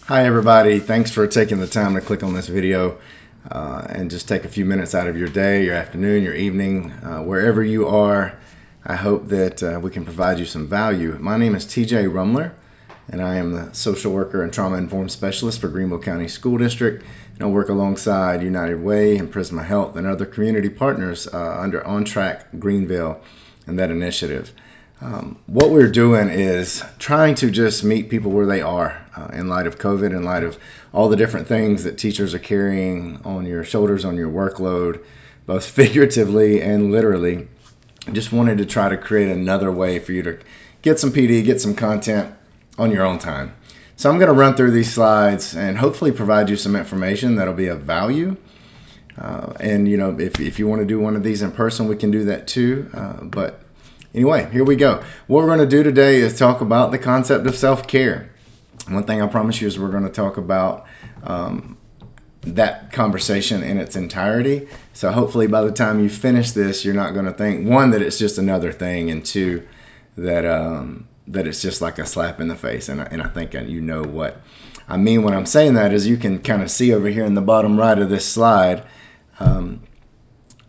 Hi everybody, thanks for taking the time to click on this video and just take a few minutes out of your day, your afternoon, your evening, wherever you are. I hope that we can provide you some value. My name is TJ Rumler and I am the social worker and trauma-informed specialist for Greenville County School District, and I work alongside United Way and Prisma Health and other community partners under On Track Greenville and that initiative. What we're doing is trying to just meet people where they are in light of COVID, in light of all the different things that teachers are carrying on your shoulders, on your workload, both figuratively and literally. Just wanted to try to create another way for you to get some PD, get some content on your own time. So I'm going to run through these slides and hopefully provide you some information that'll be of value. And if you want to do one of these in person, we can do that too. But anyway, here we go. What we're going to do today is talk about the concept of self-care. One thing I promise you is we're going to talk about that conversation in its entirety. So hopefully by the time you finish this, you're not going to think, one, that it's just another thing, and two, that it's just like a slap in the face. And I think you know what I mean when I'm saying that is you can kind of see over here in the bottom right of this slide, I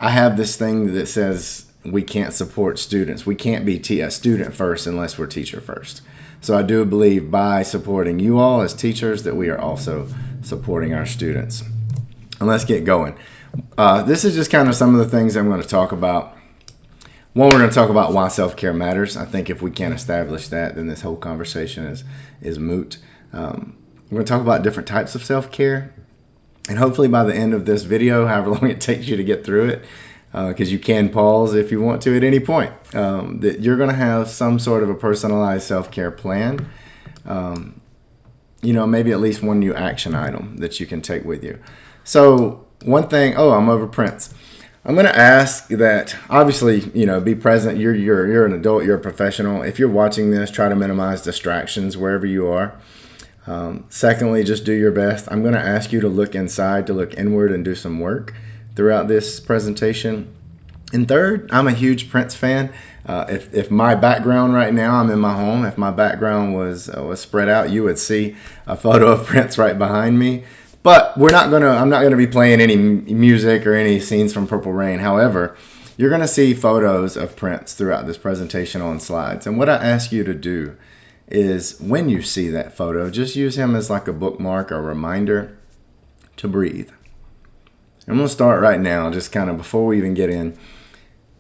have this thing that says we can't support students. We can't be a student first unless we're teacher first. So I do believe by supporting you all as teachers that we are also supporting our students. And let's get going. This is just kind of some of the things I'm going to talk about. One, we're going to talk about why self-care matters. I think if we can't establish that, then this whole conversation is moot. We're going to talk about different types of self-care. And hopefully by the end of this video, however long it takes you to get through it, because you can pause if you want to at any point, that you're going to have some sort of a personalized self-care plan. Maybe at least one new action item that you can take with you. So one thing, I'm over Prince. I'm going to ask that, obviously, be present. You're an adult, you're a professional. If you're watching this, try to minimize distractions wherever you are. Secondly, just do your best. I'm going to ask you to look inside, to look inward and do some work throughout this presentation. And third, I'm a huge Prince fan. If my background right now, I'm in my home. If my background was spread out, you would see a photo of Prince right behind me. But I'm not gonna be playing any music or any scenes from Purple Rain. However, you're gonna see photos of Prince throughout this presentation on slides. And what I ask you to do is, when you see that photo, just use him as like a bookmark or reminder to breathe. I'm going to start right now, just kind of before we even get in.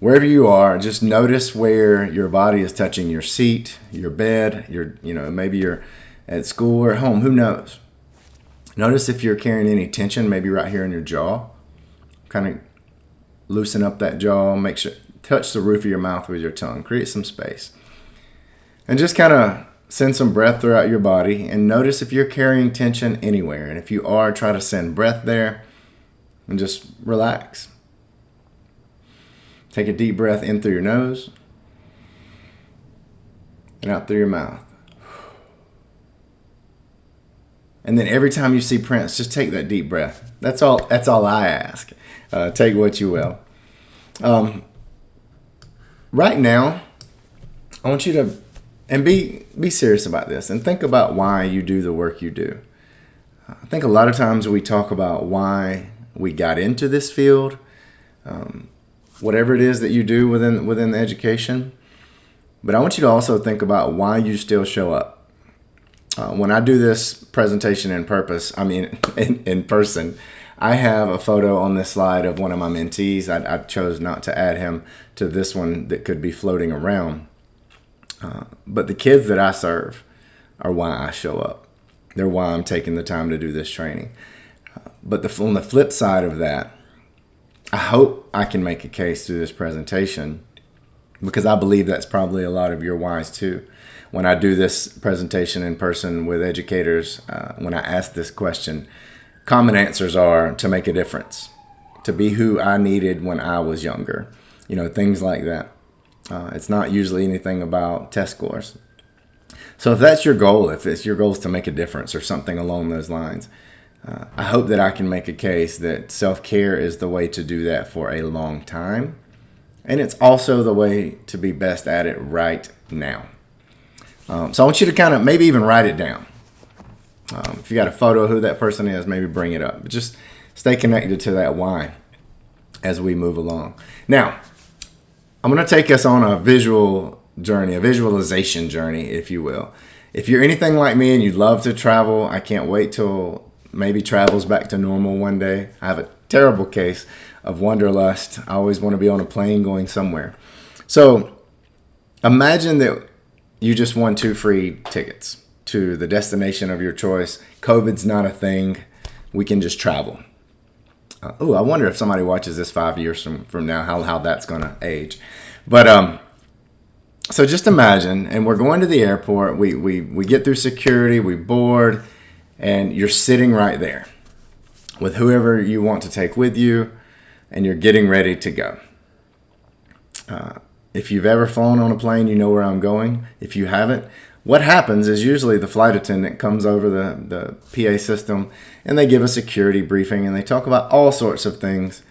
Wherever you are, just notice where your body is touching your seat, your bed, maybe you're at school or at home, who knows? Notice if you're carrying any tension, maybe right here in your jaw. Kind of loosen up that jaw, make sure, touch the roof of your mouth with your tongue, create some space. And just kind of send some breath throughout your body and notice if you're carrying tension anywhere. And if you are, try to send breath there. And just relax. Take a deep breath in through your nose and out through your mouth. And then every time you see Prince, just take that deep breath. That's all I ask. Take what you will. Right now, I want you to be serious about this and think about why you do the work you do. I think a lot of times we talk about why we got into this field, whatever it is that you do within the education. But I want you to also think about why you still show up. When I do this presentation in person, I have a photo on this slide of one of my mentees. I chose not to add him to this one that could be floating around. But the kids that I serve are why I show up. They're why I'm taking the time to do this training. But on the flip side of that, I hope I can make a case through this presentation, because I believe that's probably a lot of your whys too. When I do this presentation in person with educators, when I ask this question, common answers are to make a difference, to be who I needed when I was younger, things like that. It's not usually anything about test scores. So if that's your goal, if it's your goal is to make a difference or something along those lines, I hope that I can make a case that self-care is the way to do that for a long time. And it's also the way to be best at it right now. So I want you to kind of maybe even write it down. If you got a photo of who that person is, maybe bring it up. But just stay connected to that why as we move along. Now, I'm going to take us on a visual journey, a visualization journey, if you will. If you're anything like me and you love to travel, I can't wait till maybe travel's back to normal one day. I have a terrible case of wanderlust. I always want to be on a plane going somewhere. So imagine that you just won 2 free tickets to the destination of your choice. COVID's not a thing. We can just travel. I wonder if somebody watches this 5 years from now, how that's going to age. But so just imagine, and we're going to the airport. We get through security, we board, and you're sitting right there with whoever you want to take with you, and you're getting ready to go. If you've ever flown on a plane, you know where I'm going. If you haven't, what happens is usually the flight attendant comes over the PA system and they give a security briefing and they talk about all sorts of things.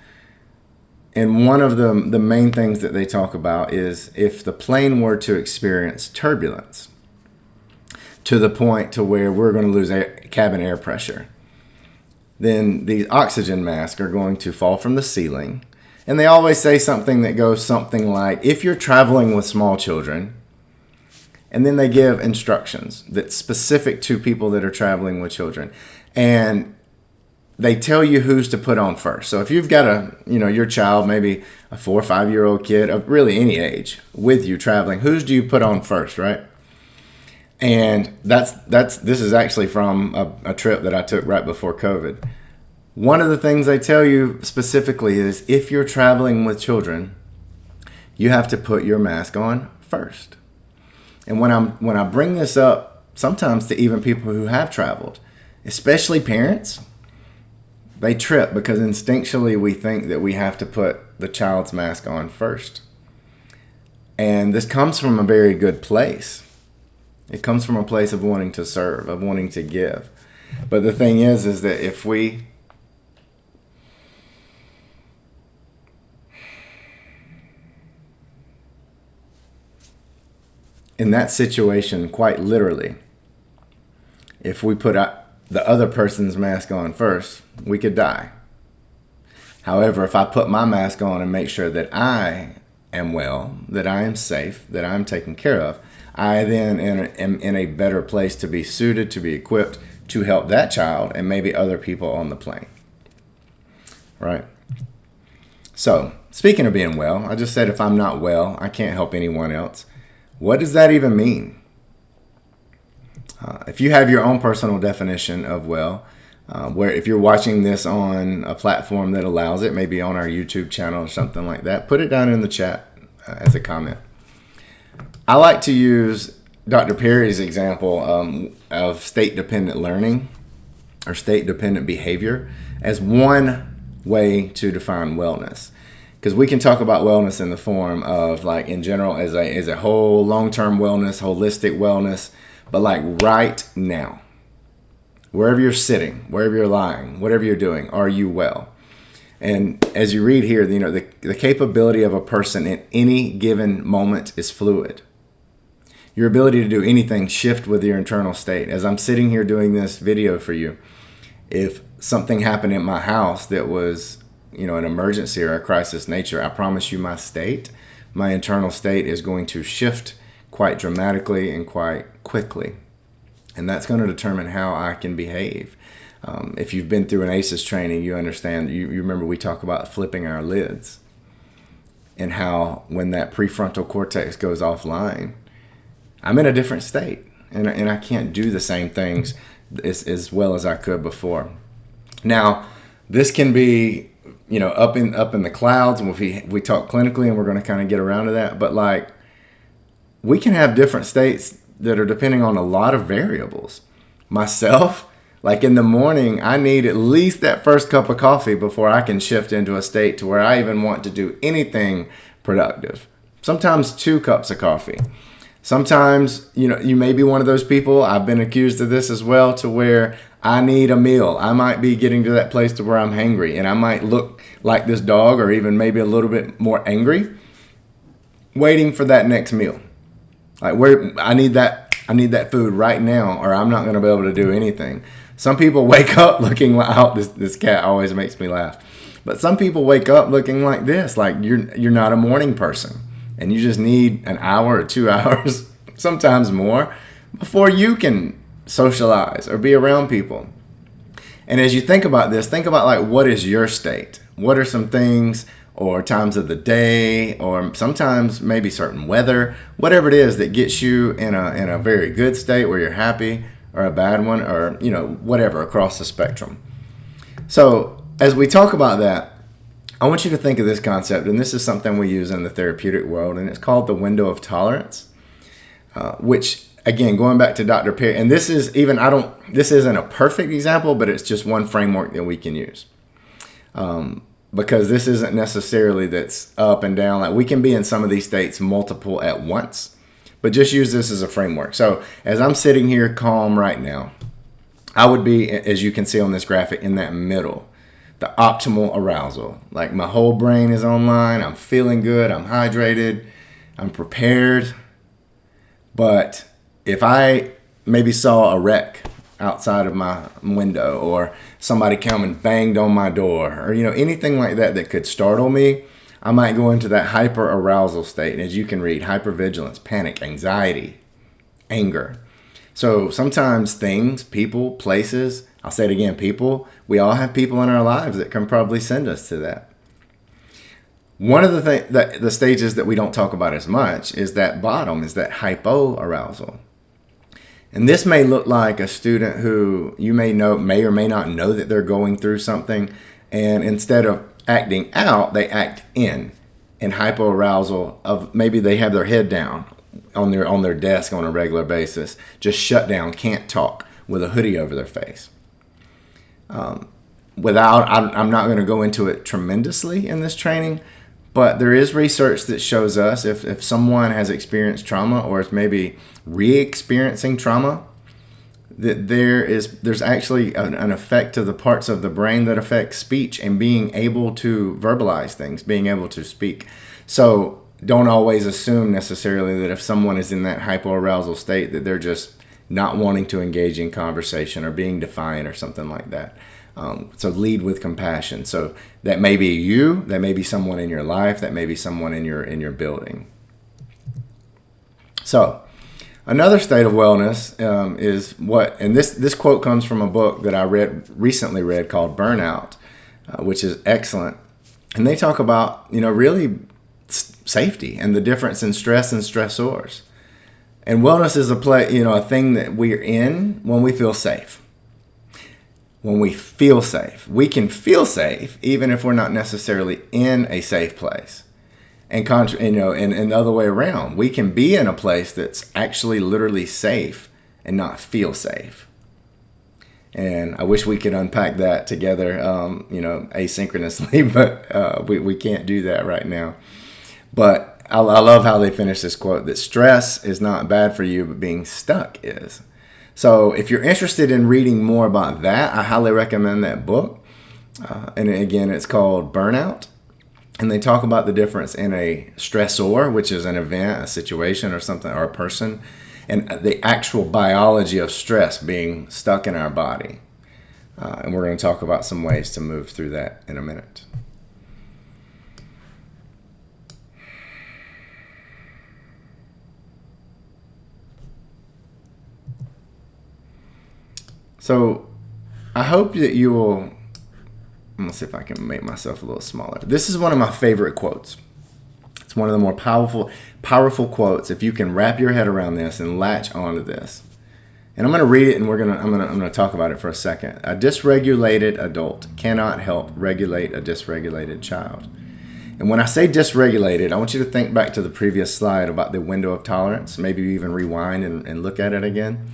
And one of the main things that they talk about is if the plane were to experience turbulence to the point to where we're going to lose cabin air pressure, then these oxygen masks are going to fall from the ceiling. And they always say something that goes something like, if you're traveling with small children, and then they give instructions that's specific to people that are traveling with children. And they tell you who's to put on first. So if you've got your child, maybe a 4 or 5 year old kid of really any age with you traveling, whose do you put on first, right? And this is actually from a trip that I took right before COVID. One of the things they tell you specifically is if you're traveling with children, you have to put your mask on first. And when I bring this up, sometimes to even people who have traveled, especially parents, they trip because instinctually we think that we have to put the child's mask on first. And this comes from a very good place. It comes from a place of wanting to serve, of wanting to give. But the thing is that if we in that situation, quite literally, if we put the other person's mask on first, we could die. However, if I put my mask on and make sure that I am well, that I am safe, that I'm taken care of, I then am in a better place to be suited, to be equipped to help that child and maybe other people on the plane. Right? So, speaking of being well, I just said if I'm not well, I can't help anyone else. What does that even mean? If you have your own personal definition of well, where if you're watching this on a platform that allows it, maybe on our YouTube channel or something like that, put it down in the chat as a comment. I like to use Dr. Perry's example of state-dependent learning or state-dependent behavior as one way to define wellness. Because we can talk about wellness in the form of, like, in general, as a whole, long-term wellness, holistic wellness, but like right now, wherever you're sitting, wherever you're lying, whatever you're doing, are you well? And as you read here, the capability of a person in any given moment is fluid. Your ability to do anything shift with your internal state. As I'm sitting here doing this video for you, if something happened in my house that was an emergency or a crisis nature, I promise you my internal state is going to shift quite dramatically and quite quickly. And that's going to determine how I can behave. If you've been through an ACEs training, you understand, you remember we talk about flipping our lids and how when that prefrontal cortex goes offline, I'm in a different state and I can't do the same things as well as I could before. Now, this can be up in the clouds, and we talk clinically, and we're going to kind of get around to that. But like, we can have different states that are depending on a lot of variables. Myself, like in the morning, I need at least that first cup of coffee before I can shift into a state to where I even want to do anything productive. Sometimes 2 cups of coffee. Sometimes, you may be one of those people, I've been accused of this as well, to where I need a meal. I might be getting to that place to where I'm hangry, and I might look like this dog or even maybe a little bit more angry, waiting for that next meal. Like, where I need that I need that food right now, or I'm not going to be able to do anything. Some people wake up looking like, this cat always makes me laugh. But some people wake up looking like this, like you're not a morning person, and you just need an hour or 2 hours, sometimes more, before you can socialize or be around people. And as you think about this, think about like, what is your state? What are some things or times of the day, or sometimes maybe certain weather, whatever it is that gets you in a very good state where you're happy, or a bad one, or whatever across the spectrum. So as we talk about that, I want you to think of this concept, and this is something we use in the therapeutic world, and it's called the window of tolerance, which, again, going back to Dr. Perry, and this isn't a perfect example, but it's just one framework that we can use. Because this isn't necessarily that's up and down. Like, we can be in some of these states multiple at once, but just use this as a framework. So as I'm sitting here calm right now, I would be, as you can see on this graphic, in that middle, the optimal arousal. Like, my whole brain is online. I'm feeling good. I'm hydrated. I'm prepared. But if I maybe saw a wreck outside of my window, or somebody come and banged on my door, or anything like that could startle me, I might go into that hyper arousal state. And as you can read, hypervigilance, panic, anxiety, anger. So sometimes things, people, places, I'll say it again, people, we all have people in our lives that can probably send us to that. One of the stages that we don't talk about as much is that bottom, is that hypoarousal. And this may look like a student who you may or may not know that they're going through something, and instead of acting out, they act in hypoarousal of maybe they have their head down on their desk on a regular basis, just shut down, can't talk, with a hoodie over their face. I'm not going to go into it tremendously in this training, but there is research that shows us if someone has experienced trauma, or is maybe re-experiencing trauma, that there's actually an effect to the parts of the brain that affect speech and being able to verbalize things, being able to speak. So don't always assume necessarily that if someone is in that hypoarousal state that they're just not wanting to engage in conversation or being defiant or something like that. So lead with compassion. So that may be you, that may be someone in your life, that may be someone in your building. So another state of wellness is what, and this quote comes from a book that I recently read called Burnout, which is excellent. And they talk about, really safety and the difference in stress and stressors. And wellness is a thing that we're in when we feel safe. When we feel safe, we can feel safe even if we're not necessarily in a safe place. And the other way around, we can be in a place that's actually literally safe and not feel safe. And I wish we could unpack that together, asynchronously, but we can't do that right now. But I love how they finish this quote, that stress is not bad for you, but being stuck is. So if you're interested in reading more about that, I highly recommend that book. And again, it's called Burnout. And they talk about the difference in a stressor, which is an event, a situation or something, or a person, and the actual biology of stress being stuck in our body. And we're going to talk about some ways to move through that in a minute. So I hope that you will, I'm going to see if I can make myself a little smaller. This is one of my favorite quotes. It's one of the more powerful quotes if you can wrap your head around this and latch onto this. And I'm going to read it, and I'm going to talk about it for a second. A dysregulated adult cannot help regulate a dysregulated child. And when I say dysregulated, I want you to think back to the previous slide about the window of tolerance. Maybe you even rewind and look at it again.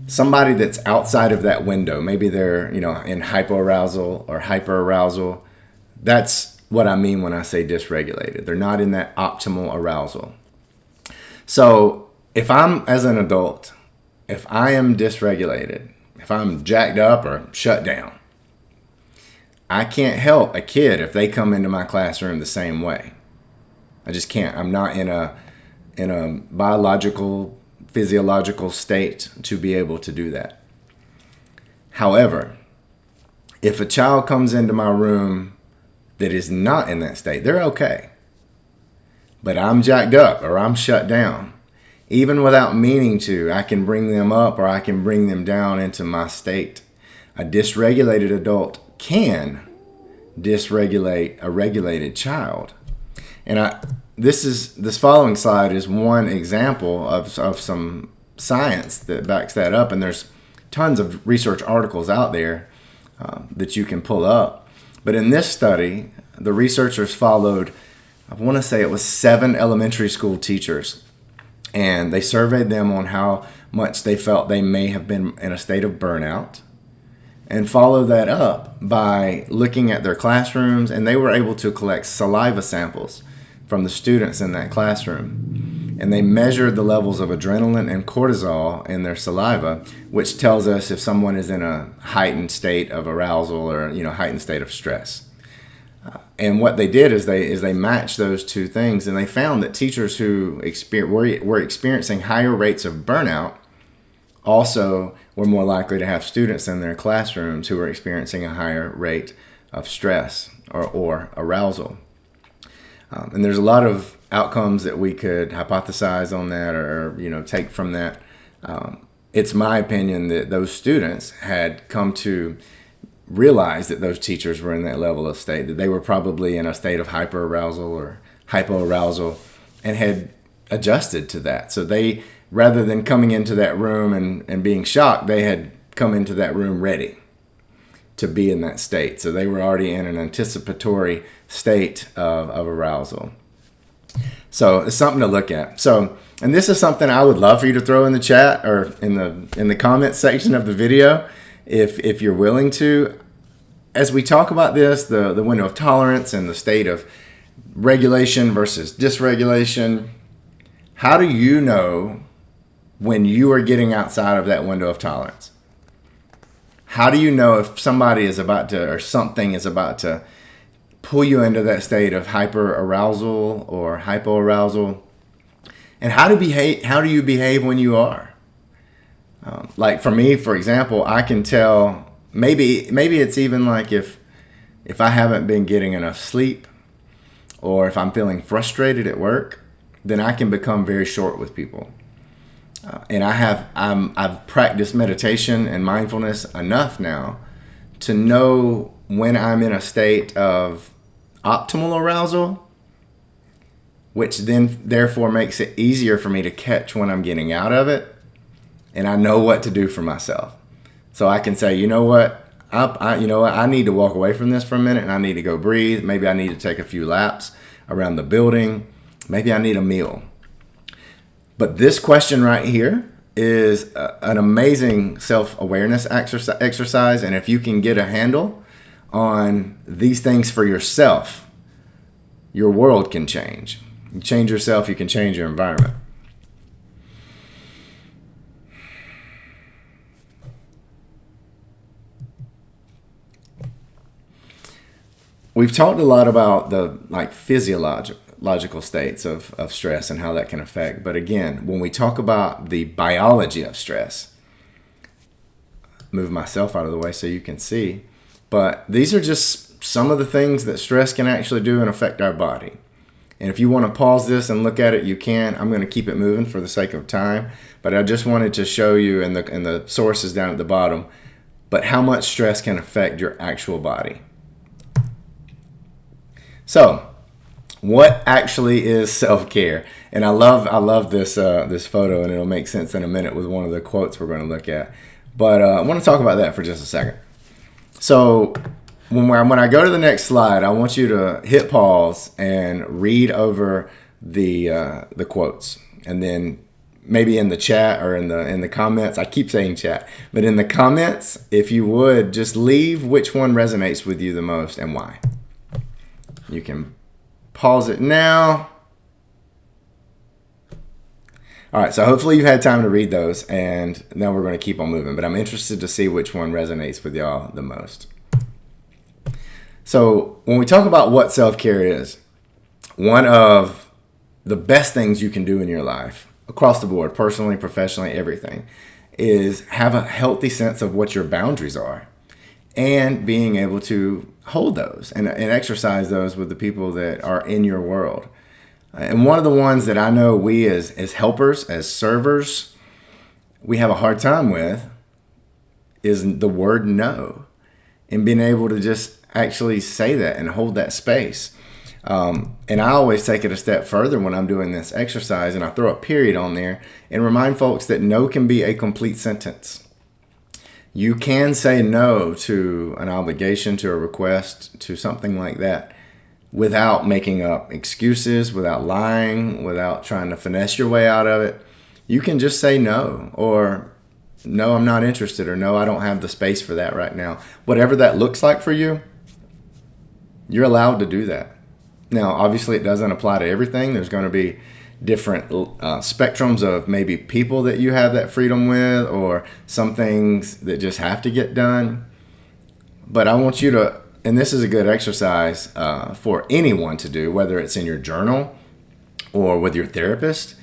Somebody that's outside of that window, maybe they're, in hypoarousal or hyperarousal. That's what I mean when I say dysregulated. They're not in that optimal arousal. So if I'm, as an adult, if I am dysregulated, if I'm jacked up or shut down, I can't help a kid if they come into my classroom the same way. I just can't. I'm not in a biological physiological state to be able to do that. However, if a child comes into my room that is not in that state, they're okay. But I'm jacked up or I'm shut down. Even without meaning to, I can bring them up or I can bring them down into my state. A dysregulated adult can dysregulate a regulated child. And this following slide is one example of some science that backs that up. And there's tons of research articles out there that you can pull up. But in this study, the researchers followed, I want to say it was 7 elementary school teachers. And they surveyed them on how much they felt they may have been in a state of burnout, and followed that up by looking at their classrooms. And they were able to collect saliva samples from the students in that classroom. And they measured the levels of adrenaline and cortisol in their saliva, which tells us if someone is in a heightened state of arousal or heightened state of stress. And what they did is they matched those two things, and they found that teachers who were experiencing higher rates of burnout also were more likely to have students in their classrooms who were experiencing a higher rate of stress or arousal. And there's a lot of outcomes that we could hypothesize on that or take from that. It's my opinion that those students had come to realize that those teachers were in that level of state, that they were probably in a state of hyperarousal or hypoarousal, and had adjusted to that. So they, rather than coming into that room and being shocked, they had come into that room ready to be in that state. So they were already in an anticipatory state of arousal. So it's something to look at. So, and this is something I would love for you to throw in the chat or in the comments section of the video, if you're willing to. As we talk about this, the window of tolerance and the state of regulation versus dysregulation, how do you know when you are getting outside of that window of tolerance? How do you know if somebody is about to, or something is about to pull you into that state of hyperarousal or hypoarousal? And how do you behave when you are? Like for me, for example, I can tell, maybe it's even like if I haven't been getting enough sleep, or if I'm feeling frustrated at work, then I can become very short with people. And I've practiced meditation and mindfulness enough now to know when I'm in a state of optimal arousal, which then therefore makes it easier for me to catch when I'm getting out of it. And I know what to do for myself. So I can say, you know what, I need to walk away from this for a minute, and I need to go breathe. Maybe I need to take a few laps around the building. Maybe I need a meal. But this question right here is an amazing self-awareness exercise. And if you can get a handle on these things for yourself, your world can change. You change yourself, you can change your environment. We've talked a lot about the physiological states of stress and how that can affect. But again, when we talk about the biology of stress, move myself out of the way so you can see. But these are just some of the things that stress can actually do and affect our body. And if you want to pause this and look at it, you can. I'm going to keep it moving for the sake of time. But I just wanted to show you in the sources down at the bottom, but how much stress can affect your actual body. So, what actually is self-care? And I love this photo, and it'll make sense in a minute with one of the quotes we're going to look at. But I want to talk about that for just a second. So, when I go to the next slide, I want you to hit pause and read over the quotes, and then maybe in the chat or in the comments. I keep saying chat, but in the comments, if you would, just leave which one resonates with you the most and why. You can pause it now. All right, so hopefully you've had time to read those, and now we're going to keep on moving. But I'm interested to see which one resonates with y'all the most. So when we talk about what self-care is, one of the best things you can do in your life across the board, personally, professionally, everything, is have a healthy sense of what your boundaries are and being able to hold those and exercise those with the people that are in your world. And one of the ones that I know we as helpers, as servers, we have a hard time with is the word no, and being able to just actually say that and hold that space. And I always take it a step further when I'm doing this exercise, and I throw a period on there and remind folks that no can be a complete sentence. You can say no to an obligation, to a request, to something like that without making up excuses, without lying, without trying to finesse your way out of it. You can just say no, or no, I'm not interested, or no, I don't have the space for that right now. Whatever that looks like for you, you're allowed to do that. Now, obviously, it doesn't apply to everything. There's going to be different spectrums of maybe people that you have that freedom with, or some things that just have to get done. But I want you to, and this is a good exercise for anyone to do, whether it's in your journal or with your therapist,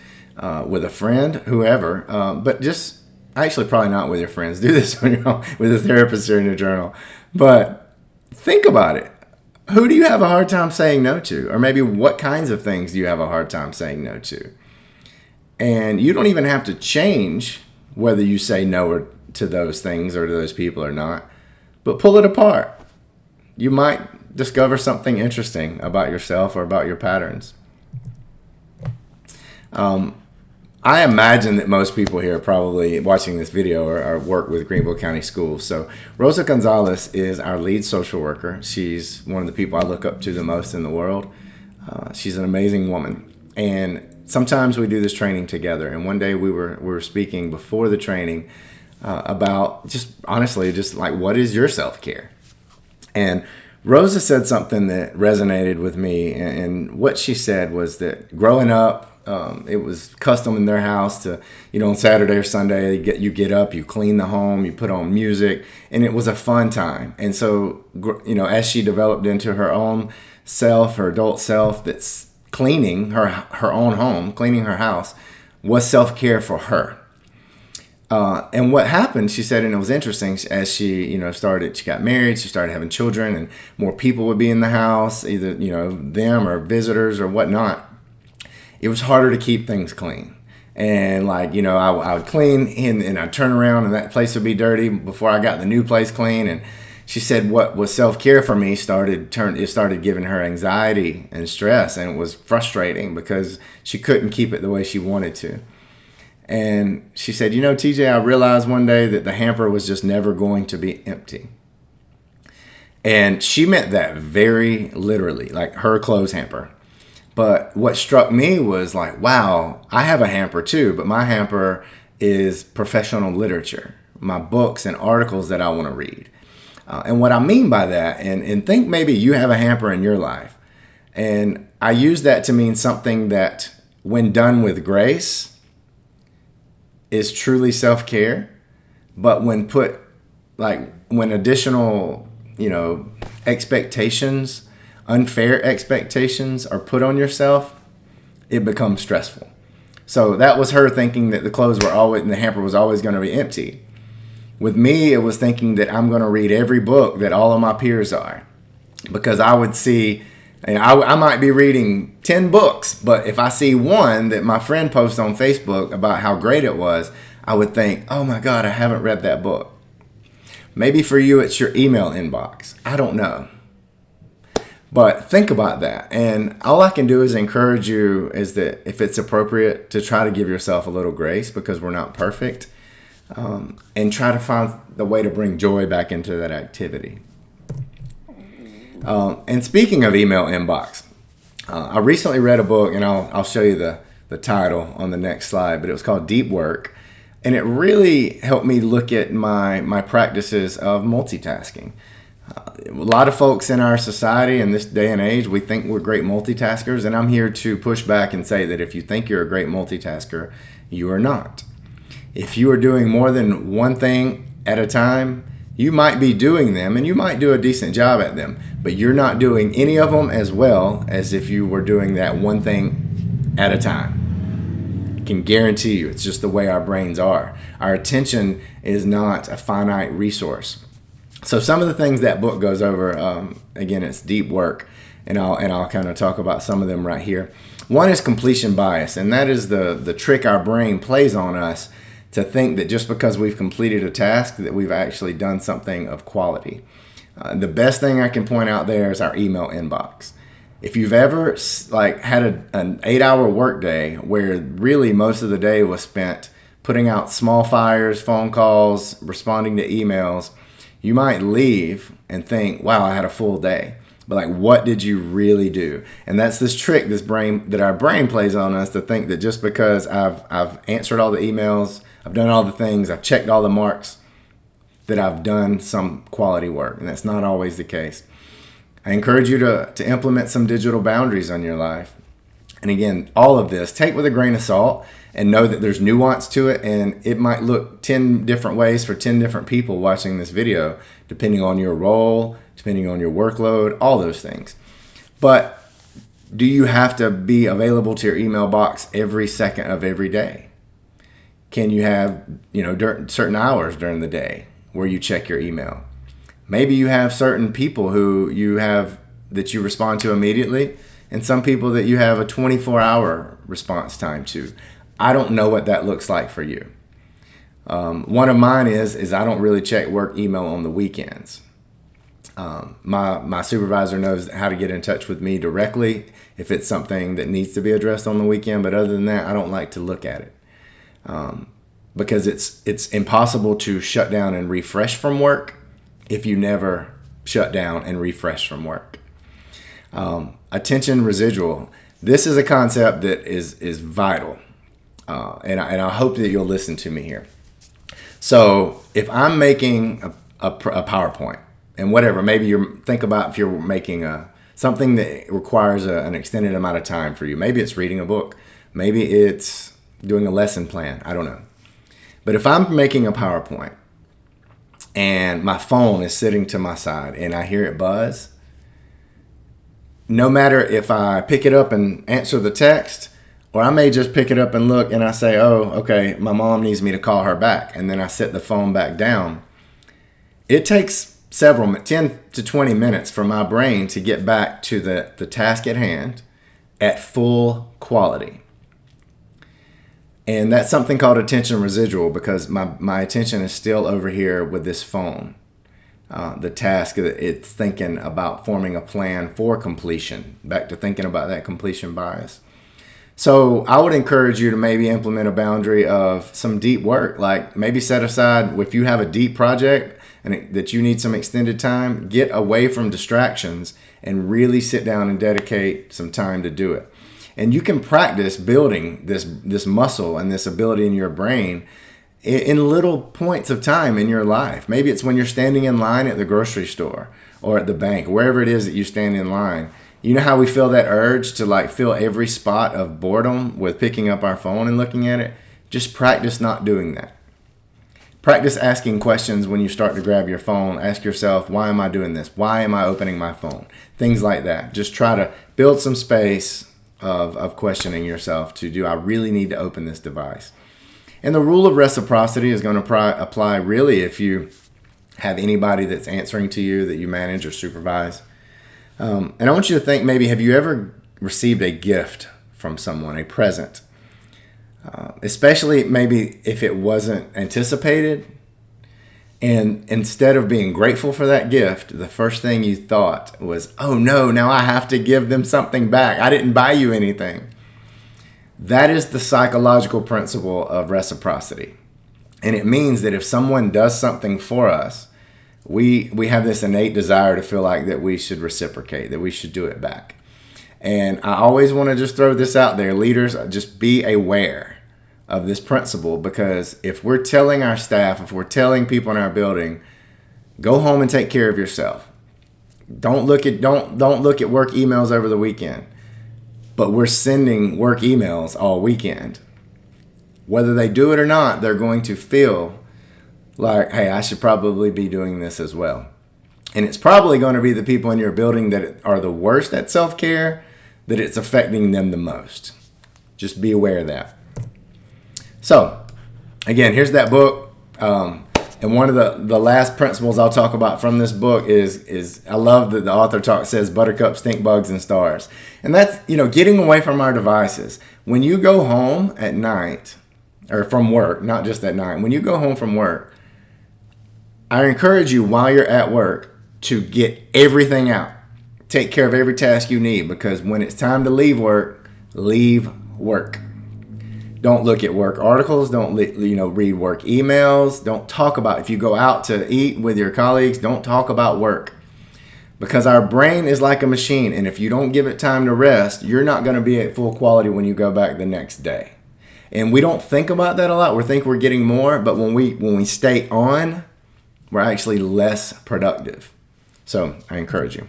with a friend, whoever, but just actually probably not with your friends. Do this on your own, with a therapist or in your journal. But think about it. Who do you have a hard time saying no to? Or maybe what kinds of things do you have a hard time saying no to? And you don't even have to change whether you say no to those things or to those people or not, but pull it apart. You might discover something interesting about yourself or about your patterns. I imagine that most people here probably watching this video are work with Greenville County Schools. So Rosa Gonzalez is our lead social worker. She's one of the people I look up to the most in the world. She's an amazing woman. And sometimes we do this training together. And one day we were speaking before the training about just honestly, just like, what is your self-care? And Rosa said something that resonated with me. And what she said was that growing up, it was custom in their house to, on Saturday or Sunday, you get up, you clean the home, you put on music, and it was a fun time. And so, as she developed into her own self, her adult self, that's cleaning her own home, cleaning her house, was self-care for her. And what happened, she said, and it was interesting, as she, she got married, she started having children, and more people would be in the house, either, them or visitors or whatnot. It was harder to keep things clean. And I would clean and I'd turn around and that place would be dirty before I got the new place clean. And she said what was self-care for me started giving her anxiety and stress, and it was frustrating because she couldn't keep it the way she wanted to. And she said, TJ, I realized one day that the hamper was just never going to be empty. And she meant that very literally, like her clothes hamper. But what struck me was like, wow, I have a hamper too, but my hamper is professional literature, my books and articles that I want to read. And what I mean by that, and think maybe you have a hamper in your life. And I use that to mean something that when done with grace is truly self-care, but when additional, expectations, unfair expectations are put on yourself, it becomes stressful. So that was her thinking that the clothes were always, and the hamper was always going to be empty. With me, it was thinking that I'm going to read every book that all of my peers are, because I would see, and I might be reading 10 books, but if I see one that my friend posts on Facebook about how great it was, I would think, oh my God, I haven't read that book. Maybe for you, it's your email inbox. I don't know. But think about that. And all I can do is encourage you is that if it's appropriate to try to give yourself a little grace, because we're not perfect, and try to find the way to bring joy back into that activity. And speaking of email inbox, I recently read a book, and I'll show you the title on the next slide, but it was called Deep Work. And it really helped me look at my practices of multitasking. A lot of folks in our society in this day and age, we think we're great multitaskers, and I'm here to push back and say that if you think you're a great multitasker, you are not. If you are doing more than one thing at a time, you might be doing them, and you might do a decent job at them, but you're not doing any of them as well as if you were doing that one thing at a time. can guarantee you it's just the way our brains are. Our attention is not a finite resource. So some of the things that book goes over, again, it's deep work, and I'll kind of talk about some of them right here. One is completion bias, and that is the trick our brain plays on us to think that just because we've completed a task that we've actually done something of quality. The best thing I can point out there is our email inbox. If you've ever had an 8-hour workday where really most of the day was spent putting out small fires, phone calls, responding to emails, you might leave and think, wow, I had a full day. But like, what did you really do? And that's this trick that our brain plays on us to think that just because I've answered all the emails, I've done all the things, I've checked all the marks, that I've done some quality work. And that's not always the case. I encourage you to implement some digital boundaries on your life. And again, all of this, take with a grain of salt and know that there's nuance to it, and it might look 10 different ways for 10 different people watching this video, depending on your role, depending on your workload, all those things. But do you have to be available to your email box every second of every day? Can you have, certain hours during the day where you check your email? Maybe you have certain people that you respond to immediately, and some people that you have a 24-hour response time to. I don't know what that looks like for you. One of mine is I don't really check work email on the weekends. My supervisor knows how to get in touch with me directly if it's something that needs to be addressed on the weekend. But other than that, I don't like to look at it because it's impossible to shut down and refresh from work if you never shut down and refresh from work. Attention residual. This is a concept that is vital. And I hope that you'll listen to me here. So if I'm making a PowerPoint and whatever, maybe think about if you're making something that requires an extended amount of time for you. Maybe it's reading a book. Maybe it's doing a lesson plan. I don't know. But if I'm making a PowerPoint and my phone is sitting to my side and I hear it buzz, no matter if I pick it up and answer the text, or I may just pick it up and look and I say, oh, okay, my mom needs me to call her back. And then I set the phone back down. It takes 10 to 20 minutes for my brain to get back to the task at hand at full quality. And that's something called attention residual, because my attention is still over here with this phone. The task, it's thinking about forming a plan for completion. Back to thinking about that completion bias. So I would encourage you to maybe implement a boundary of some deep work, like maybe set aside, if you have a deep project and that you need some extended time, get away from distractions and really sit down and dedicate some time to do it. And you can practice building this muscle and this ability in your brain in little points of time in your life. Maybe it's when you're standing in line at the grocery store or at the bank, wherever it is that you stand in line. You know how we feel that urge to fill every spot of boredom with picking up our phone and looking at it? Just practice not doing that. Practice asking questions when you start to grab your phone. Ask yourself, why am I doing this? Why am I opening my phone? Things like that. Just try to build some space of questioning yourself do I really need to open this device? And the rule of reciprocity is going to apply really if you have anybody that's answering to you that you manage or supervise. And I want you to think, maybe, have you ever received a gift from someone, a present? Especially maybe if it wasn't anticipated. And instead of being grateful for that gift, the first thing you thought was, oh no, now I have to give them something back. I didn't buy you anything. That is the psychological principle of reciprocity. And it means that if someone does something for us, we have this innate desire to feel like that we should reciprocate, that we should do it back. And I always want to just throw this out there. Leaders, just be aware of this principle, because if we're telling our staff, if we're telling people in our building, go home and take care of yourself. Don't look at work emails over the weekend. But we're sending work emails all weekend. Whether they do it or not, they're going to feel like, hey, I should probably be doing this as well. And it's probably going to be the people in your building that are the worst at self-care that it's affecting them the most. Just be aware of that. So, again, here's that book. And one of the last principles I'll talk about from this book is I love that the author says buttercups, stink bugs, and stars. And that's, getting away from our devices. When you go home at night, or from work, not just at night, when you go home from work, I encourage you while you're at work to get everything out. Take care of every task you need, because when it's time to leave work, leave work. Don't look at work articles. Don't read work emails. Don't talk about, if you go out to eat with your colleagues, don't talk about work. Because our brain is like a machine, and if you don't give it time to rest, you're not going to be at full quality when you go back the next day. And we don't think about that a lot. We think we're getting more, but when we stay on, we're actually less productive. So I encourage you.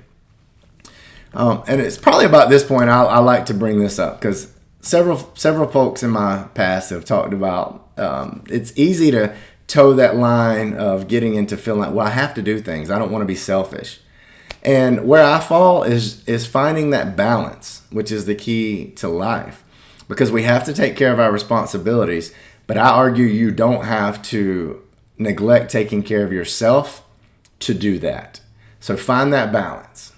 And it's probably about this point I like to bring this up, because several folks in my past have talked about it's easy to toe that line of getting into feeling like, well, I have to do things. I don't want to be selfish. And where I fall is finding that balance, which is the key to life, because we have to take care of our responsibilities. But I argue you don't have to neglect taking care of yourself to do that. So find that balance.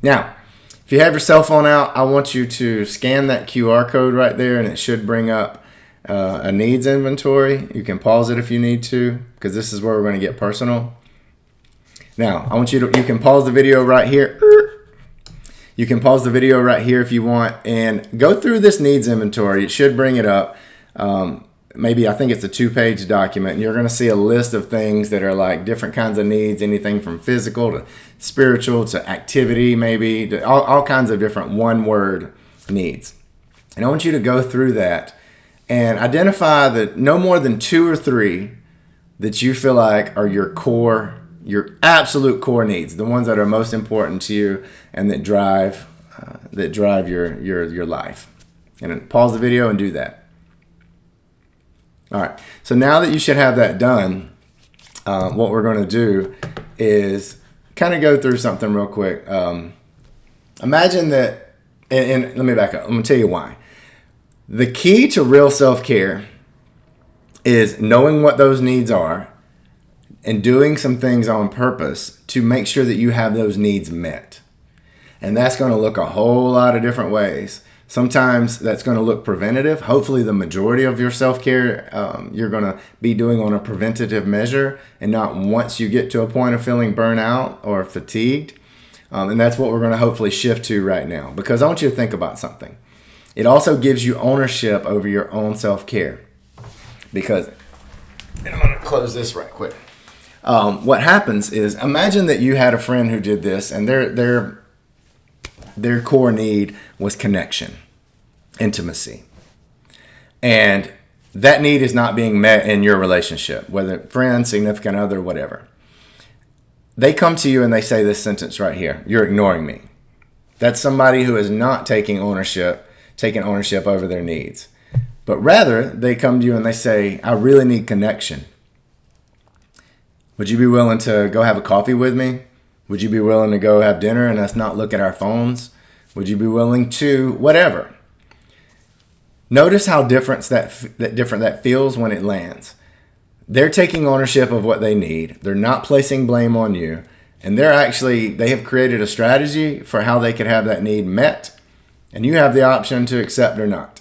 Now, if you have your cell phone out, I want you to scan that QR code right there, and it should bring up a needs inventory. You can pause it if you need to, because this is where we're going to get personal. Now, you can pause the video right here. You can pause the video right here if you want, and go through this needs inventory. It should bring it up. Maybe I think it's a 2-page document, and you're going to see a list of things that are like different kinds of needs, anything from physical to spiritual to activity, maybe to all kinds of different one-word needs. And I want you to go through that and identify that no more than 2 or 3 that you feel like are your absolute core needs, the ones that are most important to you and that drive your life. And then pause the video and do that. All right, so now that you should have that done, what we're going to do is kind of go through something real quick. Imagine that, and let me back up. I'm going to tell you why. The key to real self-care is knowing what those needs are and doing some things on purpose to make sure that you have those needs met. And that's going to look a whole lot of different ways. Sometimes that's going to look preventative. Hopefully the majority of your self-care you're going to be doing on a preventative measure and not once you get to a point of feeling burnout or fatigued. And that's what we're going to hopefully shift to right now, because I want you to think about something. It also gives you ownership over your own self-care, because, and I'm going to close this right quick. What happens is, imagine that you had a friend who did this, and their core need was connection, intimacy. And that need is not being met in your relationship, whether friend, significant other, whatever. They come to you and they say this sentence right here: you're ignoring me. That's somebody who is not taking ownership over their needs. But rather, they come to you and they say, I really need connection. Would you be willing to go have a coffee with me? Would you be willing to go have dinner and us not look at our phones? Would you be willing to whatever? Notice how different that feels when it lands. They're taking ownership of what they need. They're not placing blame on you. And they have created a strategy for how they could have that need met. And you have the option to accept or not.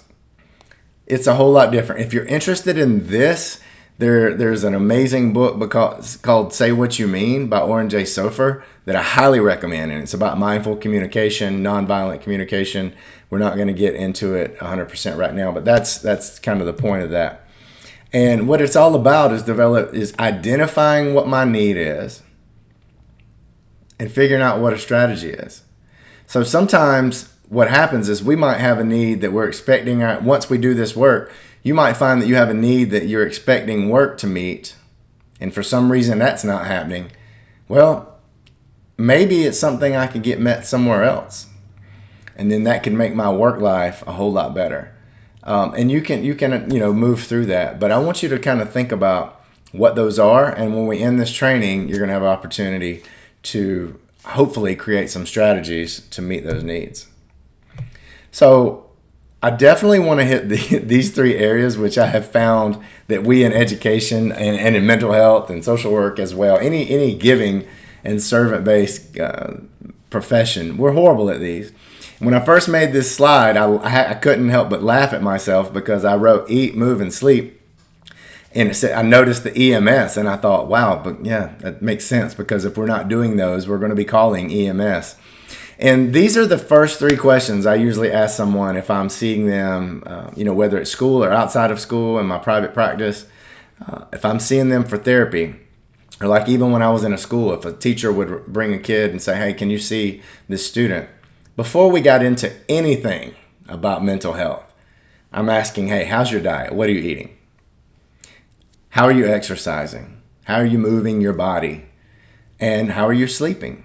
It's a whole lot different. If you're interested in this, there's an amazing book called Say What You Mean by Oren J. Sofer that I highly recommend. And it's about mindful communication, nonviolent communication. We're not going to get into it 100% right now, but that's kind of the point of that. And what it's all about is identifying what my need is and figuring out what a strategy is. So sometimes what happens is we might have a need that we're expecting. Once we do this work, you might find that you have a need that you're expecting work to meet, and for some reason that's not happening. Well, maybe it's something I could get met somewhere else, and then that can make my work life a whole lot better. And you can move through that. But I want you to kind of think about what those are, and when we end this training, you're going to have an opportunity to hopefully create some strategies to meet those needs. So I definitely want to hit these three areas, which I have found that we in education and in mental health and social work as well, any giving and servant-based profession, we're horrible at these. When I first made this slide, I couldn't help but laugh at myself because I wrote eat, move, and sleep. And it said, I noticed the EMS, and I thought, wow, but yeah, that makes sense, because if we're not doing those, we're going to be calling EMS. And these are the first three questions I usually ask someone if I'm seeing them, whether it's school or outside of school in my private practice. If I'm seeing them for therapy, or like even when I was in a school, if a teacher would bring a kid and say, hey, can you see this student? Before we got into anything about mental health, I'm asking, hey, how's your diet? What are you eating? How are you exercising? How are you moving your body? And how are you sleeping?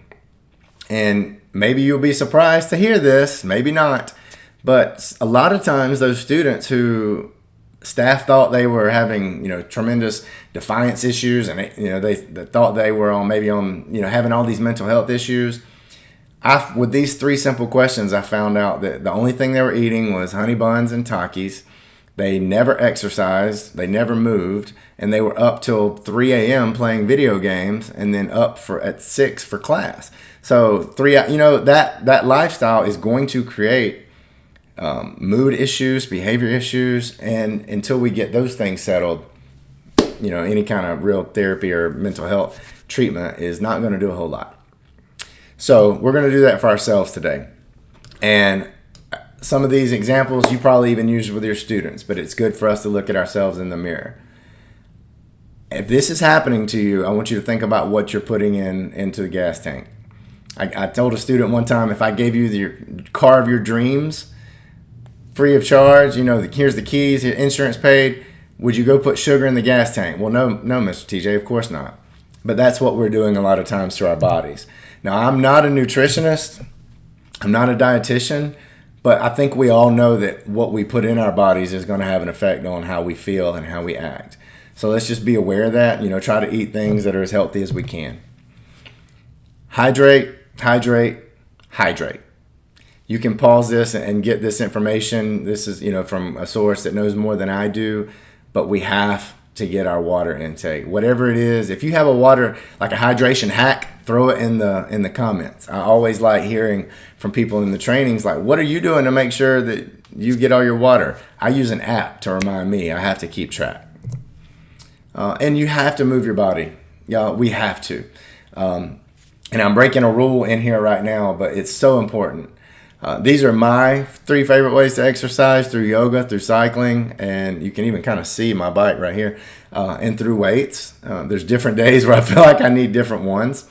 And maybe you'll be surprised to hear this, maybe not. But a lot of times those students who staff thought they were having, tremendous defiance issues, and they thought they were having all these mental health issues. With these three simple questions, I found out that the only thing they were eating was honey buns and Takis. They never exercised, they never moved, and they were up till 3 a.m. playing video games, and then up at 6 for class. So that lifestyle is going to create mood issues, behavior issues, and until we get those things settled, any kind of real therapy or mental health treatment is not going to do a whole lot. So we're going to do that for ourselves today. And some of these examples you probably even use with your students, but it's good for us to look at ourselves in the mirror. If this is happening to you, I want you to think about what you're putting into the gas tank. I told a student one time, if I gave you the car of your dreams free of charge, here's the keys, your insurance paid, would you go put sugar in the gas tank? Well, no, Mr. TJ, of course not. But that's what we're doing a lot of times to our bodies. Now, I'm not a nutritionist. I'm not a dietitian. But I think we all know that what we put in our bodies is going to have an effect on how we feel and how we act. So let's just be aware of that. Try to eat things that are as healthy as we can. Hydrate, hydrate, hydrate. You can pause this and get this information. This is, from a source that knows more than I do. But we have to get our water intake. Whatever it is, if you have a water, like a hydration hack, throw it in the comments. I always like hearing from people in the trainings, like, what are you doing to make sure that you get all your water? I use an app to remind me. I have to keep track. And you have to move your body. Y'all, we have to. And I'm breaking a rule in here right now, but it's so important. These are my 3 favorite ways to exercise: through yoga, through cycling, and you can even kind of see my bike right here, and through weights. There's different days where I feel like I need different ones.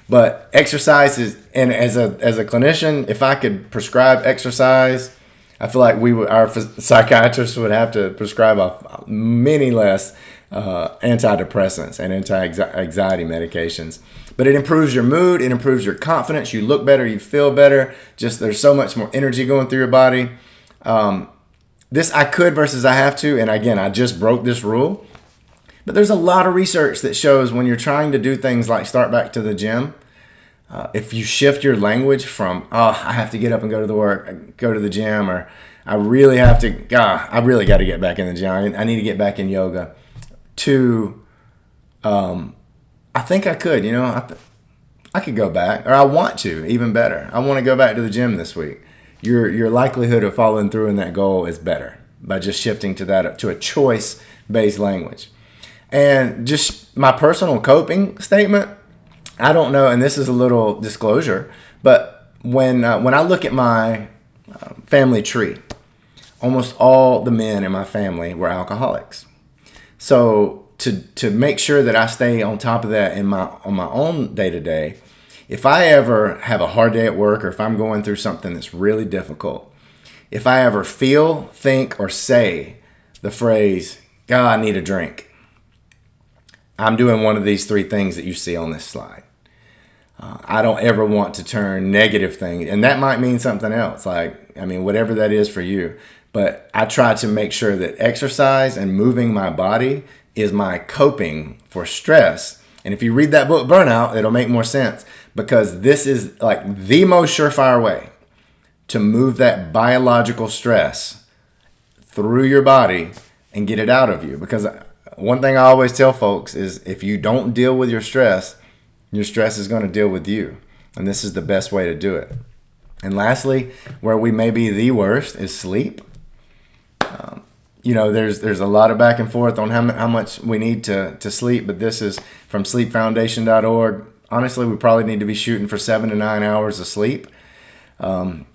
But exercise is, and as a clinician, if I could prescribe exercise, I feel like our psychiatrists would have to prescribe many less antidepressants and anti-anxiety medications. But it improves your mood, it improves your confidence, you look better, you feel better. Just there's so much more energy going through your body. This I could versus I have to, and again, I just broke this rule. But there's a lot of research that shows when you're trying to do things like start back to the gym, if you shift your language from, I have to get up and go to the gym, or I really got to get back in the gym, I need to get back in yoga, to, I think I could, I could go back, or I want to, even better. I want to go back to the gym this week. Your likelihood of following through in that goal is better by just shifting to a choice-based language. And just my personal coping statement, I don't know, and this is a little disclosure, but when I look at my family tree, almost all the men in my family were alcoholics. So to make sure that I stay on top of that on my own day-to-day, if I ever have a hard day at work, or if I'm going through something that's really difficult, if I ever feel, think, or say the phrase, God, I need a drink, I'm doing one of these 3 things that you see on this slide. I don't ever want to turn negative things, and that might mean something else, whatever that is for you. But I try to make sure that exercise and moving my body is my coping for stress. And if you read that book, Burnout, it'll make more sense. because this is like the most surefire way to move that biological stress through your body and get it out of you. Because one thing I always tell folks is if you don't deal with your stress is going to deal with you. And this is the best way to do it. And lastly, where we may be the worst is sleep. There's a lot of back and forth on how much we need to sleep, but this is from sleepfoundation.org. Honestly, we probably need to be shooting for 7 to 9 hours of sleep. And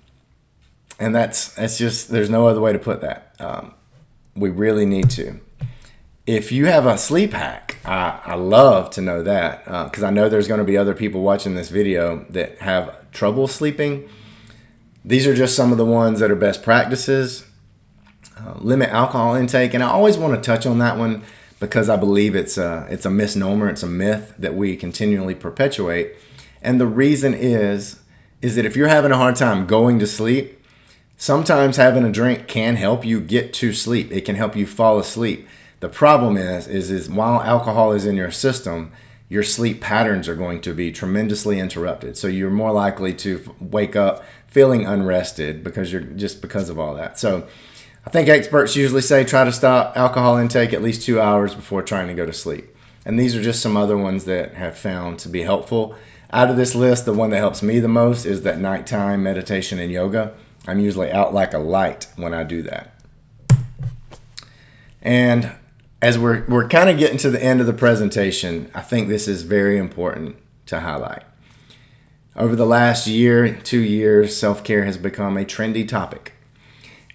that's just, there's no other way to put that. We really need to. If you have a sleep hack, I love to know that, because I know there's going to be other people watching this video that have trouble sleeping. These are just some of the ones that are best practices. Limit alcohol intake, and I always want to touch on that one because I believe it's a misnomer, it's a myth that we continually perpetuate. And the reason is that if you're having a hard time going to sleep, sometimes having a drink can help you get to sleep. It can help you fall asleep. The problem is while alcohol is in your system, your sleep patterns are going to be tremendously interrupted. So you're more likely to wake up feeling unrested because of all that. So I think experts usually say try to stop alcohol intake at least 2 hours before trying to go to sleep. And these are just some other ones that have found to be helpful. Out of this list, the one that helps me the most is that nighttime meditation and yoga. I'm usually out like a light when I do that. And as we're kind of getting to the end of the presentation, I think this is very important to highlight. Over the last year, 2 years, self-care has become a trendy topic.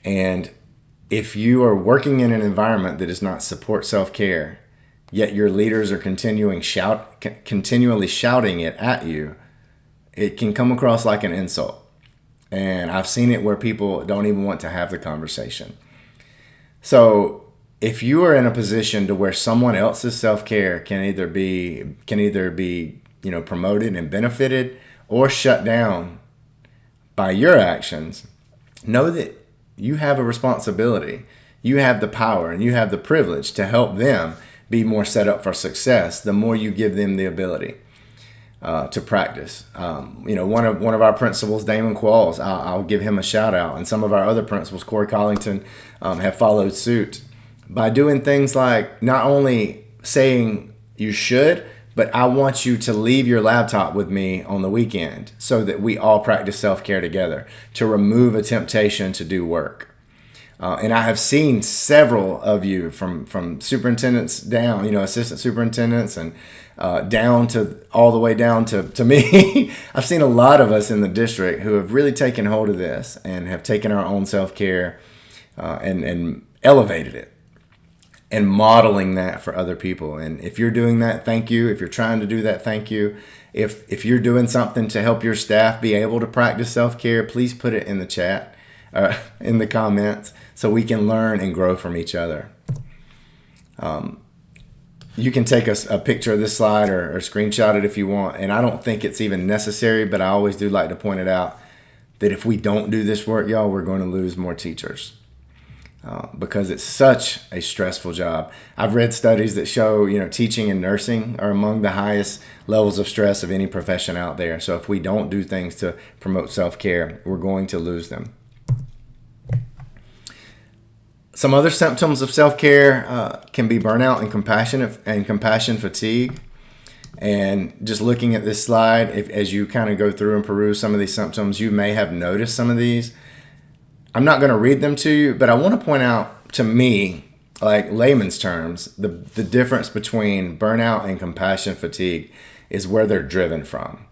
And if you are working in an environment that does not support self-care, yet your leaders are continually shouting it at you, it can come across like an insult. And I've seen it where people don't even want to have the conversation. So if you are in a position to where someone else's self-care can either be promoted and benefited or shut down by your actions, know that you have a responsibility. You have the power and you have the privilege to help them be more set up for success the more you give them the ability to practice. One of our principals, Damon Qualls, I'll give him a shout out. And some of our other principals, Corey Collington, have followed suit by doing things like not only saying you should, but I want you to leave your laptop with me on the weekend so that we all practice self-care together to remove a temptation to do work. And I have seen several of you from superintendents down, assistant superintendents and all the way down to me. I've seen a lot of us in the district who have really taken hold of this and have taken our own self-care and elevated it. And modeling that for other people. And if you're doing that, thank you. If you're trying to do that, thank you. If you're doing something to help your staff be able to practice self-care, please put it in the chat, in the comments, so we can learn and grow from each other. You can take a picture of this slide or screenshot it if you want. And I don't think it's even necessary, but I always do like to point it out that if we don't do this work, y'all, we're going to lose more teachers. Because it's such a stressful job. I've read studies that show, teaching and nursing are among the highest levels of stress of any profession out there. So if we don't do things to promote self-care, we're going to lose them. Some other symptoms of self-care can be burnout and compassion fatigue. And just looking at this slide, as you kind of go through and peruse some of these symptoms, you may have noticed some of these. I'm not going to read them to you, but I want to point out to me, like layman's terms, the difference between burnout and compassion fatigue is where they're driven from.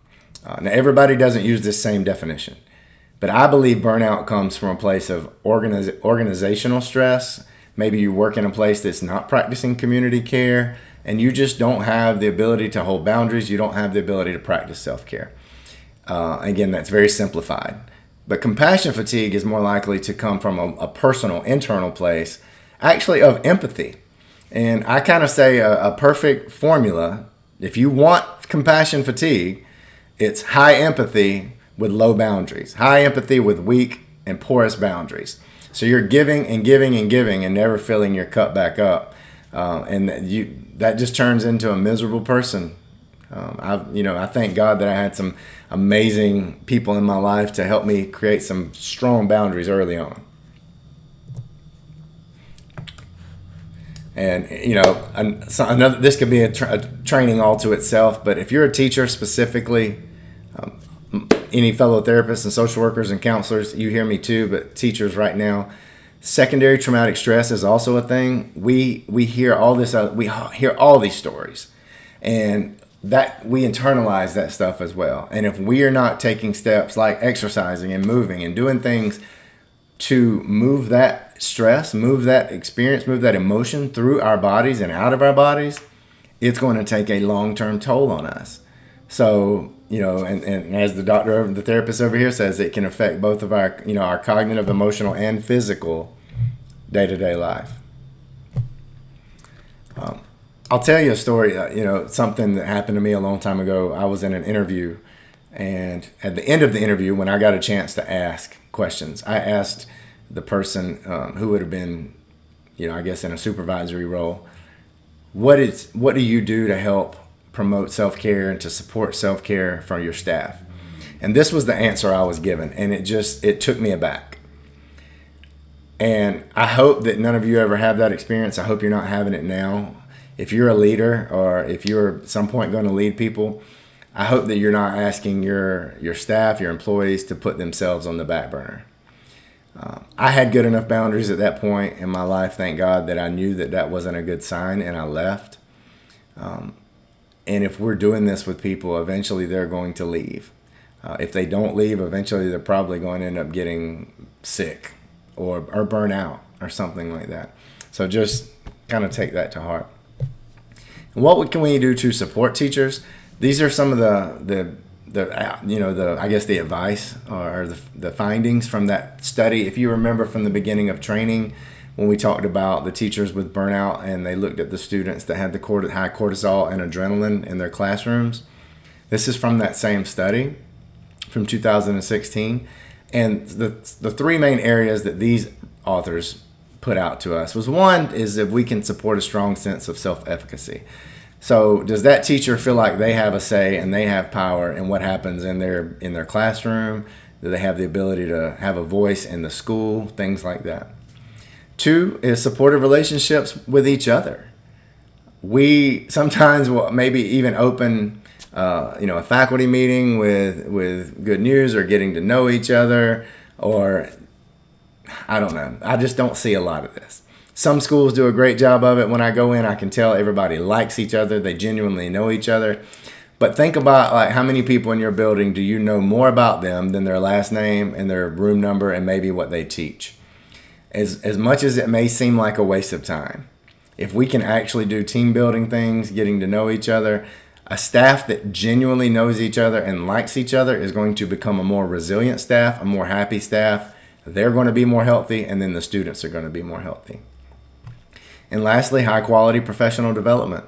Now, everybody doesn't use this same definition, but I believe burnout comes from a place of organizational stress. Maybe you work in a place that's not practicing community care, and you just don't have the ability to hold boundaries. You don't have the ability to practice self-care. Again, that's very simplified. But compassion fatigue is more likely to come from a personal, internal place, actually of empathy. And I kind of say a perfect formula, if you want compassion fatigue, it's high empathy with low boundaries, high empathy with weak and porous boundaries. So you're giving and giving and giving and never filling your cup back up. And that just turns into a miserable person I thank God that I had some amazing people in my life to help me create some strong boundaries early on. And another, this could be a training all to itself. But if you're a teacher specifically, any fellow therapists and social workers and counselors, you hear me too. But teachers right now, secondary traumatic stress is also a thing. We hear all this. We hear all these stories, and that we internalize that stuff as well. And if we are not taking steps like exercising and moving and doing things to move that stress, move that experience, move that emotion through our bodies and out of our bodies, it's going to take a long-term toll on us. So, and as the therapist over here says, it can affect both of our, our cognitive, emotional, and physical day-to-day life. I'll tell you a story, something that happened to me a long time ago. I was in an interview, and at the end of the interview, when I got a chance to ask questions, I asked the person who would have been, I guess in a supervisory role, what do you do to help promote self-care and to support self-care for your staff? And this was the answer I was given, and it took me aback. And I hope that none of you ever have that experience. I hope you're not having it now. If you're a leader, or if you're at some point going to lead people, I hope that you're not asking your staff, your employees, to put themselves on the back burner. I had good enough boundaries at that point in my life, thank God, that I knew that wasn't a good sign, and I left. And if we're doing this with people, eventually they're going to leave. If they don't leave, eventually they're probably going to end up getting sick or burn out or something like that. So just kind of take that to heart. And what can we do to support teachers? These are some of the advice or the findings from that study. If you remember from the beginning of training, when we talked about the teachers with burnout and they looked at the students that had the high cortisol and adrenaline in their classrooms, this is from that same study from 2016. And the three main areas that these authors put out to us was, one is if we can support a strong sense of self-efficacy. So does that teacher feel like they have a say and they have power in what happens in their classroom? Do they have the ability to have a voice in the school? Things like that. Two is supportive relationships with each other. We sometimes will maybe even open a faculty meeting with good news or getting to know each other, or I don't know. I just don't see a lot of this. Some schools do a great job of it. When I go in, I can tell everybody likes each other. They genuinely know each other. But think about like how many people in your building do you know more about them than their last name and their room number and maybe what they teach? As much as it may seem like a waste of time, if we can actually do team building things, getting to know each other, a staff that genuinely knows each other and likes each other is going to become a more resilient staff, a more happy staff. They're going to be more healthy, and then the students are going to be more healthy. And lastly, high quality professional development.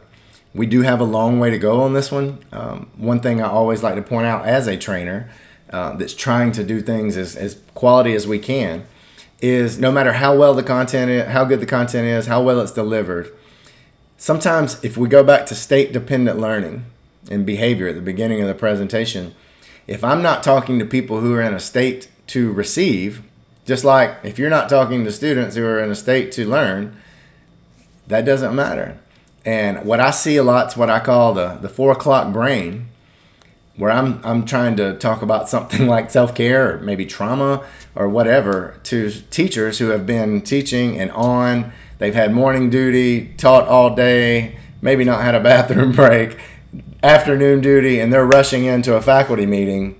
We do have a long way to go on this one. One thing I always like to point out as a trainer that's trying to do things as quality as we can is no matter how well the content is, how good the content is, how well it's delivered, sometimes if we go back to state-dependent learning and behavior at the beginning of the presentation, if I'm not talking to people who are in a state to receive, just like if you're not talking to students who are in a state to learn, that doesn't matter. And what I see a lot is what I call the 4 o'clock brain, where I'm trying to talk about something like self-care or maybe trauma or whatever to teachers who have been teaching and on. They've had morning duty, taught all day, maybe not had a bathroom break, afternoon duty, and they're rushing into a faculty meeting,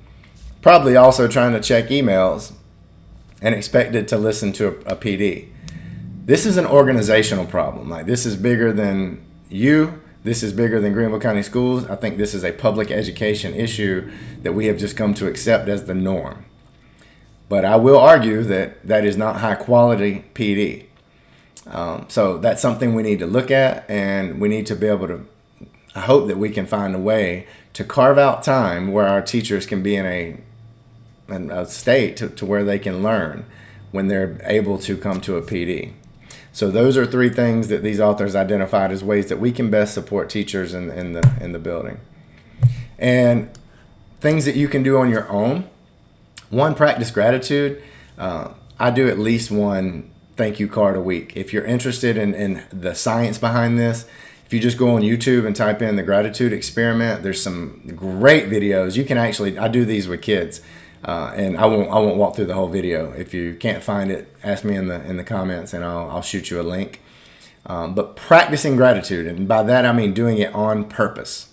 probably also trying to check emails and expected to listen to a PD. This is an organizational problem. Like, this is bigger than you. This is bigger than Greenville County Schools. I think this is a public education issue that we have just come to accept as the norm. But I will argue that that is not high quality PD. So that's something we need to look at, and we need to be able to, I hope that we can find a way to carve out time where our teachers can be in a state to where they can learn when they're able to come to a PD. So those are 3 things that these authors identified as ways that we can best support teachers in the building. And things that you can do on your own. One, practice gratitude. I do at least one thank you card a week. If you're interested in the science behind this, if you just go on YouTube and type in the gratitude experiment, there's some great videos. You can actually, I do these with kids, and I won't walk through the whole video. If you can't find it, ask me in the comments, and I'll shoot you a link. But practicing gratitude, and by that I mean doing it on purpose.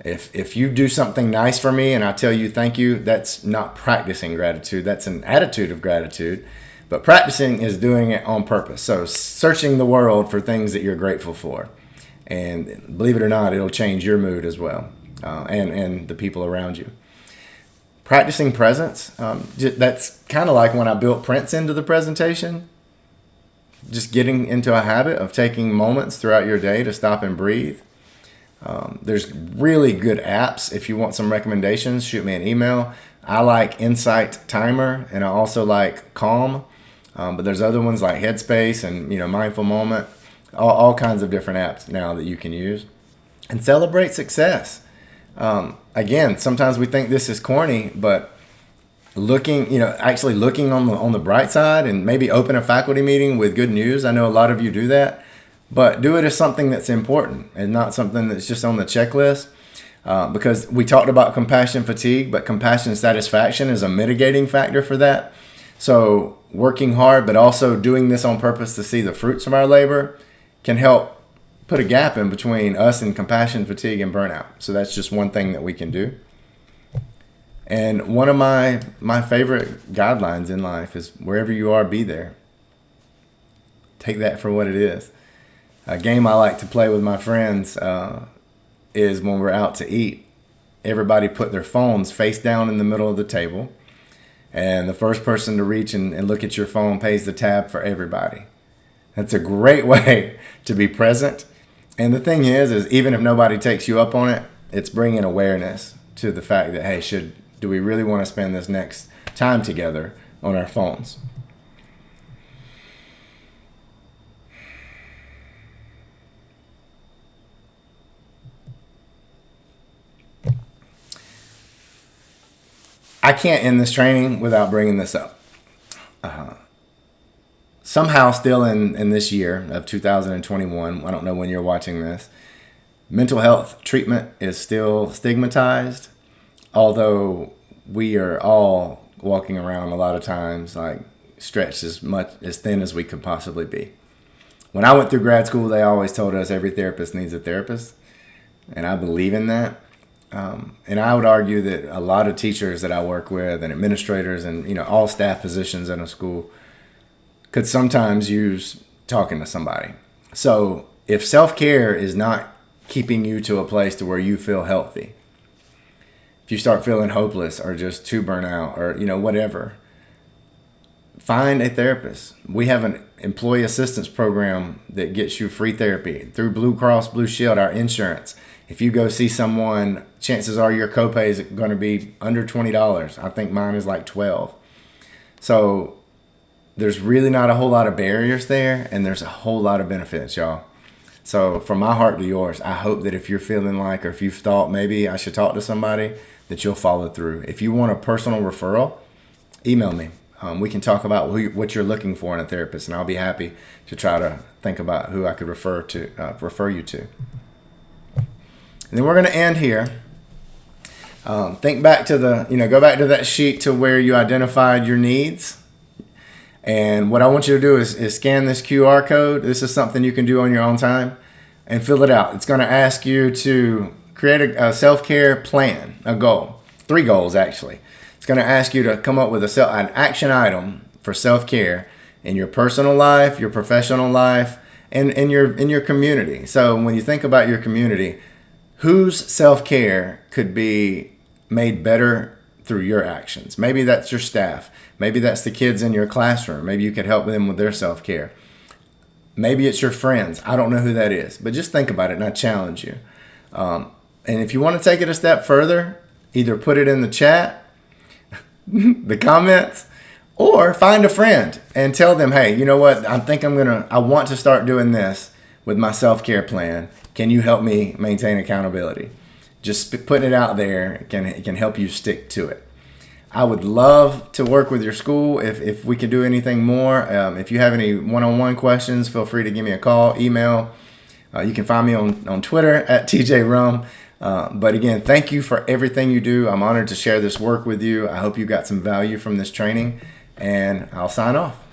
If you do something nice for me and I tell you thank you, that's not practicing gratitude. That's an attitude of gratitude. But practicing is doing it on purpose. So searching the world for things that you're grateful for. And believe it or not, it'll change your mood as well, and the people around you. Practicing presence, that's kind of like when I built Prince into the presentation. Just getting into a habit of taking moments throughout your day to stop and breathe. There's really good apps. If you want some recommendations, shoot me an email. I like Insight Timer, and I also like Calm. But there's other ones like Headspace and Mindful Moment. All kinds of different apps now that you can use. And celebrate success. Again, sometimes we think this is corny, but actually looking on the bright side, and maybe open a faculty meeting with good news. I know a lot of you do that. But do it as something that's important and not something that's just on the checklist. Because we talked about compassion fatigue, but compassion satisfaction is a mitigating factor for that. So working hard, but also doing this on purpose to see the fruits of our labor can help put a gap in between us and compassion fatigue and burnout. So that's just one thing that we can do. And one of my favorite guidelines in life is wherever you are, be there. Take that for what it is. A game I like to play with my friends is when we're out to eat. Everybody put their phones face down in the middle of the table. And the first person to reach and look at your phone pays the tab for everybody. That's a great way to be present. And the thing is even if nobody takes you up on it, it's bringing awareness to the fact that, hey, do we really want to spend this next time together on our phones? I can't end this training without bringing this up. Somehow still in this year of 2021, I don't know when you're watching this, mental health treatment is still stigmatized, although we are all walking around a lot of times like stretched as thin as we could possibly be. When I went through grad school, they always told us every therapist needs a therapist, and I believe in that. And I would argue that a lot of teachers that I work with and administrators and all staff positions in a school could sometimes use talking to somebody. So if self-care is not keeping you to a place to where you feel healthy, if you start feeling hopeless or just too burnt out or whatever, find a therapist. We have an employee assistance program that gets you free therapy through Blue Cross Blue Shield, our insurance. If you go see someone, chances are your copay is going to be under $20. I think mine is like $12. So there's really not a whole lot of barriers there, and there's a whole lot of benefits, y'all. So from my heart to yours, I hope that if you're feeling like, or if you've thought maybe I should talk to somebody, that you'll follow through. If you want a personal referral, email me. We can talk about what you're looking for in a therapist, and I'll be happy to try to think about who I could refer you to. And then we're going to end here. Think back to go back to that sheet to where you identified your needs. And what I want you to do is scan this QR code. This is something you can do on your own time and fill it out. It's going to ask you to create a self-care plan, a goal, 3 goals actually. It's going to ask you to come up with an action item for self-care in your personal life, your professional life, and in your community. So when you think about your community, whose self-care could be made better through your actions? Maybe that's your staff. Maybe that's the kids in your classroom. Maybe you could help them with their self-care. Maybe it's your friends. I don't know who that is, but just think about it and I challenge you. And if you want to take it a step further, either put it in the chat, the comments, or find a friend and tell them, hey, you know what? I want to start doing this with my self-care plan. Can you help me maintain accountability? just putting it out there can help you stick to it. I would love to work with your school if we can do anything more. If you have any one-on-one questions, feel free to give me a call, email. You can find me on Twitter at TJRum. But again, thank you for everything you do. I'm honored to share this work with you. I hope you got some value from this training, and I'll sign off.